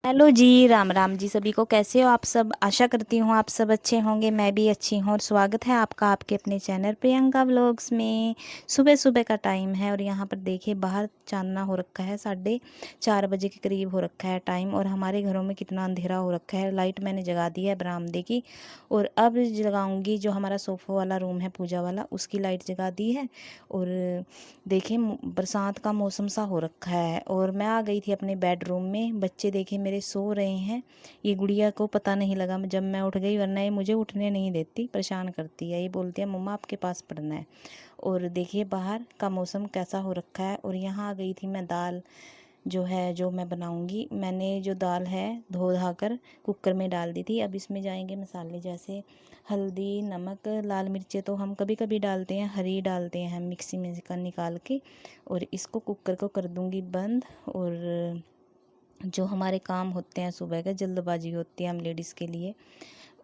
Hello जी, राम राम जी सभी को। कैसे हो आप सब? आशा करती हूँ आप सब अच्छे होंगे। मैं भी अच्छी हूँ और स्वागत है आपका आपके अपने चैनल प्रियंका व्लॉग्स में। सुबह सुबह का टाइम है और यहाँ पर देखिए बाहर चांदना हो रखा है, 4:30 के करीब हो रखा है टाइम। और हमारे घरों में कितना अंधेरा हो रखा है। लाइट मैंने जगा दी है बरामदे की और अब जगाऊंगी जो हमारा सोफ़ा वाला रूम है पूजा वाला, उसकी लाइट जगा दी है। और देखिए बरसात का मौसम सा हो रखा है और मैं आ गई थी अपने बेडरूम में। बच्चे देखे मेरे सो रहे हैं। ये गुड़िया को पता नहीं लगा जब मैं उठ गई, वरना ये मुझे उठने नहीं देती, परेशान करती है। ये बोलती है मम्मा आपके पास पढ़ना है। और देखिए बाहर का मौसम कैसा हो रखा है। और यहाँ आ गई थी मैं दाल जो मैं बनाऊंगी। मैंने जो दाल है धो धा कर कुकर में डाल दी थी। अब इसमें जाएंगे मसाले जैसे हल्दी, नमक, लाल मिर्चें तो हम कभी कभी डालते हैं, हरी डालते हैं हम मिक्सी में का निकाल के। और इसको कुकर को कर दूंगी बंद। और जो हमारे काम होते हैं सुबह का, जल्दबाजी होती है हम लेडीज़ के लिए।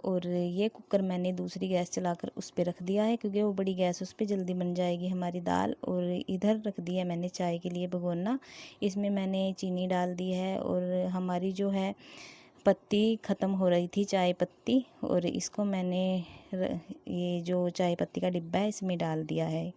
और ये कुकर मैंने दूसरी गैस चलाकर उस पर रख दिया है क्योंकि वो बड़ी गैस उस पर जल्दी बन जाएगी हमारी दाल। और इधर रख दिया मैंने चाय के लिए भगोना। इसमें मैंने चीनी डाल दी है और हमारी जो है पत्ती ख़त्म हो रही थी, चाय पत्ती। और इसको मैंने ये जो चाय पत्ती का डिब्बा है इसमें डाल दिया है,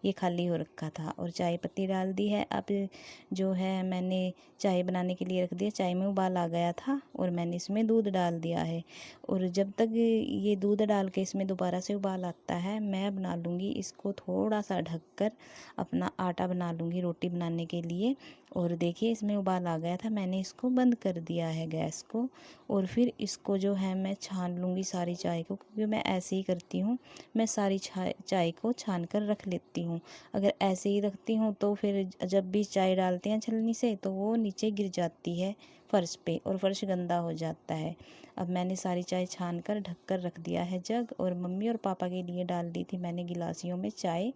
ये खाली हो रखा था और चाय पत्ती डाल दी है। अब जो है मैंने चाय बनाने के लिए रख दिया। चाय में उबाल आ गया था और मैंने इसमें दूध डाल दिया है। और जब तक ये दूध डाल के इसमें दोबारा से उबाल आता है, मैं बना लूँगी इसको थोड़ा सा ढककर, अपना आटा बना लूँगी रोटी बनाने के लिए। और देखिए इसमें उबाल आ गया था, मैंने इसको बंद कर दिया है गैस को। और फिर इसको जो है मैं छान लूँगी सारी चाय को, क्योंकि मैं ऐसे ही करती हूँ। मैं सारी चाय को छान कर रख लेती हूँ। अगर ऐसे ही रखती हूँ तो फिर जब भी चाय डालते हैं छलनी से तो वो नीचे गिर जाती है फर्श पे और फर्श गंदा हो जाता है। अब मैंने सारी चाय छान कर ढक कर रख दिया है जग। और मम्मी और पापा के लिए डाल दी थी मैंने गिलासियों में चाय।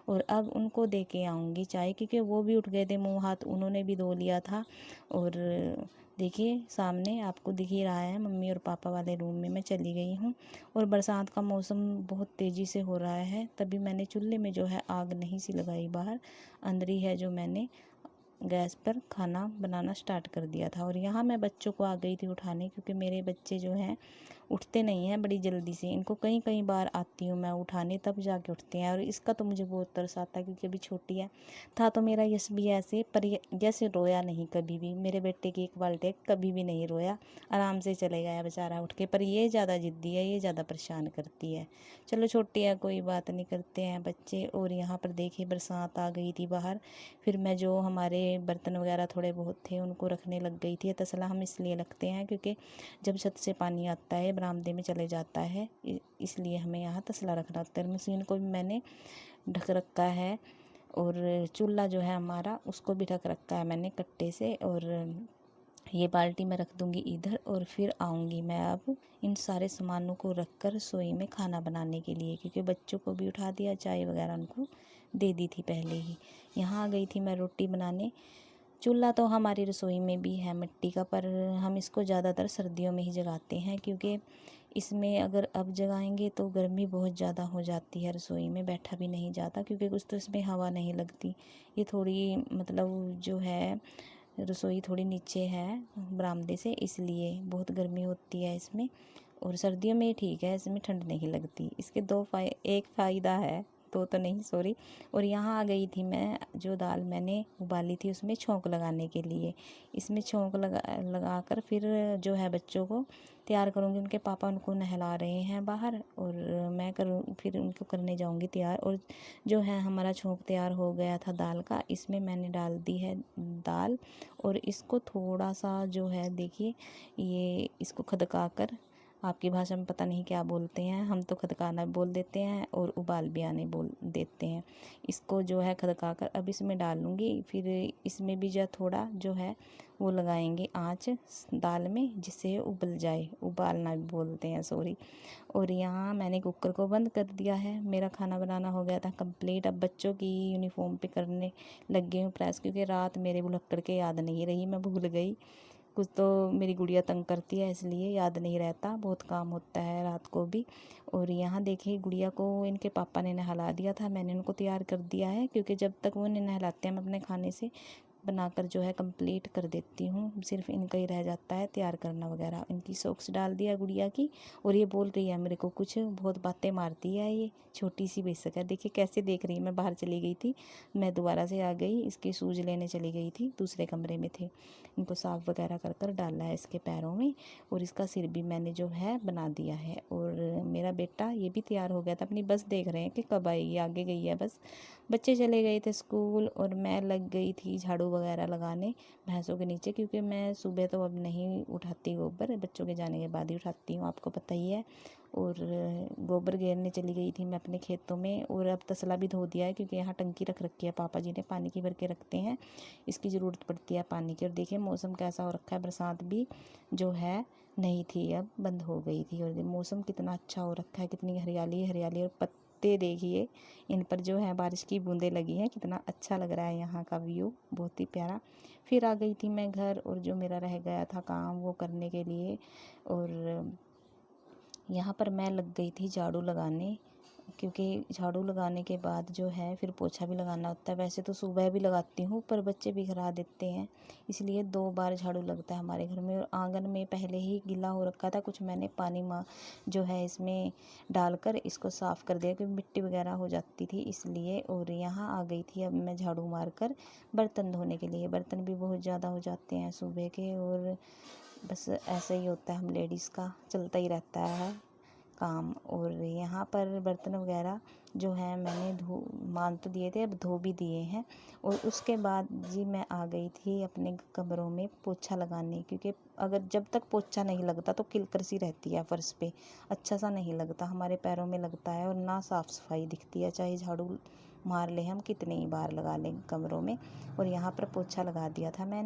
और अब उनको दे के आऊँगी चाय, क्योंकि वो भी उठ गए थे मुँह हाथ, उन्होंने भी धो लिया था। और देखिए सामने आपको दिख ही रहा है, मम्मी और पापा वाले रूम में मैं चली गई हूँ। और बरसात का मौसम बहुत तेज़ी से हो रहा है, तभी मैंने चूल्हे में जो है आग नहीं सी लगाई बाहर, अंदर ही है जो मैंने गैस पर खाना बनाना स्टार्ट कर दिया था। और यहाँ मैं बच्चों को आ गई थी उठाने, क्योंकि मेरे बच्चे जो हैं उठते नहीं हैं बड़ी जल्दी से। इनको कई कई बार आती हूँ मैं उठाने तब जाके उठते हैं। और इसका तो मुझे बहुत तरस आता है क्योंकि अभी छोटी है। था तो मेरा यश भी ऐसे, पर जैसे रोया नहीं कभी भी। मेरे बेटे की एक बाल्टी कभी भी नहीं रोया, आराम से चले गया बेचारा उठ के। पर ये ज़्यादा ज़िद्दी है, ये ज़्यादा परेशान करती है। चलो छोटी है कोई बात नहीं, करते हैं बच्चे। और यहाँ पर देखिए बरसात आ गई थी बाहर। फिर मैं जो हमारे बर्तन वगैरह थोड़े बहुत थे उनको रखने लग गई थी। तसला हम इसलिए रखते हैं क्योंकि जब छत से पानी आता है बरामदे में चले जाता है, इसलिए हमें यहाँ तसला रखना होता है। मशीन को भी मैंने ढक रखा है और चूल्हा जो है हमारा उसको भी ढक रखा है मैंने कट्टे से। और ये बाल्टी मैं रख दूँगी इधर। और फिर आऊँगी मैं अब इन सारे सामानों को रख कर रसोई में खाना बनाने के लिए, क्योंकि बच्चों को भी उठा दिया, चाय वगैरह उनको दे दी थी पहले ही। यहाँ आ गई थी मैं रोटी बनाने। चूल्हा तो हमारी रसोई में भी है मिट्टी का, पर हम इसको ज़्यादातर सर्दियों में ही जगाते हैं, क्योंकि इसमें अगर अब जगाएंगे तो गर्मी बहुत ज़्यादा हो जाती है, रसोई में बैठा भी नहीं जाता, क्योंकि कुछ तो इसमें हवा नहीं लगती। ये थोड़ी मतलब जो है रसोई थोड़ी नीचे है बरामदे से, इसलिए बहुत गर्मी होती है इसमें। और सर्दियों में ठीक है, इसमें ठंड नहीं लगती। इसके एक फ़ायदा है, दो तो नहीं सॉरी। और यहाँ आ गई थी मैं, जो दाल मैंने उबाली थी उसमें छोंक लगाने के लिए। इसमें छोंक लगा कर फिर जो है बच्चों को तैयार करूँगी। उनके पापा उनको नहला रहे हैं बाहर और मैं करूँ फिर उनको करने जाऊँगी तैयार। और जो है हमारा छोंक तैयार हो गया था दाल का, इसमें मैंने डाल दी है दाल। और इसको थोड़ा सा जो है देखिए, ये इसको खदका कर, आपकी भाषा में पता नहीं क्या बोलते हैं, हम तो खदकाना बोल देते हैं और उबाल भी आने बोल देते हैं। इसको जो है खदका कर अब इसमें डाल लूँगी। फिर इसमें भी जो थोड़ा जो है वो लगाएंगे आँच दाल में, जिससे ये उबल जाए, उबालना भी बोलते हैं सॉरी। और यहाँ मैंने कुकर को बंद कर दिया है। मेरा खाना बनाना हो गया था कंप्लीट। अब बच्चों की यूनिफॉर्म पे करने लग गई हूँ प्रेस, क्योंकि रात मेरे भुलक्कड़ के याद नहीं रही, मैं भूल गई। कुछ तो मेरी गुड़िया तंग करती है इसलिए याद नहीं रहता, बहुत काम होता है रात को भी। और यहाँ देखिए गुड़िया को इनके पापा ने नहला दिया था, मैंने उनको तैयार कर दिया है, क्योंकि जब तक वो नहीं नहलाते हैं मैं अपने खाने से बनाकर जो है कंप्लीट कर देती हूँ। सिर्फ इनका ही रह जाता है तैयार करना वगैरह। इनकी सॉक्स डाल दिया गुड़िया की, और ये बोल रही है मेरे को कुछ, बहुत बातें मारती है ये, छोटी सी बेशक है। देखिए कैसे देख रही है। मैं बाहर चली गई थी, मैं दोबारा से आ गई, इसकी शूज़ लेने चली गई थी, दूसरे कमरे में थे। इनको साफ़ वगैरह कर कर डाला है इसके पैरों में, और इसका सिर भी मैंने जो है बना दिया है। और मेरा बेटा ये भी तैयार हो गया था, अपनी बस देख रहे हैं कि कब आएगी, आगे गई है बस। बच्चे चले गए थे स्कूल, और मैं लग गई थी झाड़ू वगैरह लगाने भैंसों के नीचे, क्योंकि मैं सुबह तो अब नहीं उठाती गोबर, बच्चों के जाने के बाद ही उठाती हूँ, आपको पता ही है। और गोबर घेरने चली गई थी मैं अपने खेतों में। और अब तसला भी धो दिया है, क्योंकि यहाँ टंकी रख रखी है, पापा जी ने पानी की भर के रखते हैं, इसकी ज़रूरत पड़ती है पानी की। और देखिए मौसम कैसा हो रखा है, बरसात भी जो है नहीं थी, अब बंद हो गई थी। और मौसम कितना अच्छा हो रखा है, कितनी हरियाली हरियाली, और पत्ते देखिए इन पर जो है बारिश की बूंदें लगी हैं, कितना अच्छा लग रहा है यहाँ का व्यू, बहुत ही प्यारा। फिर आ गई थी मैं घर, और जो मेरा रह गया था काम वो करने के लिए। और यहाँ पर मैं लग गई थी झाड़ू लगाने, क्योंकि झाड़ू लगाने के बाद जो है फिर पोछा भी लगाना होता है। वैसे तो सुबह भी लगाती हूँ, पर बच्चे बिखरा देते हैं, इसलिए 2 बार झाड़ू लगता है हमारे घर में। और आंगन में पहले ही गीला हो रखा था, कुछ मैंने पानी जो है इसमें डालकर इसको साफ़ कर दिया, क्योंकि मिट्टी वगैरह हो जाती थी इसलिए। और यहाँ आ गई थी अब मैं झाड़ू मार कर बर्तन धोने के लिए। बर्तन भी बहुत ज़्यादा हो जाते हैं सुबह के, और बस ऐसा ही होता है, हम लेडीज़ का चलता ही रहता है काम। और यहाँ पर बर्तन वगैरह जो है मैंने मान तो दिए थे, अब धो भी दिए हैं। और उसके बाद जी मैं आ गई थी अपने कमरों में पोछा लगाने, क्योंकि अगर जब तक पोछा नहीं लगता तो किलकर सी रहती है फर्श पे, अच्छा सा नहीं लगता, हमारे पैरों में लगता है, और ना साफ़ सफाई दिखती है, चाहे झाड़ू मार ले हम कितनी ही बार लगा लें कमरों में। और यहाँ पर पोछा लगा दिया था मैंने।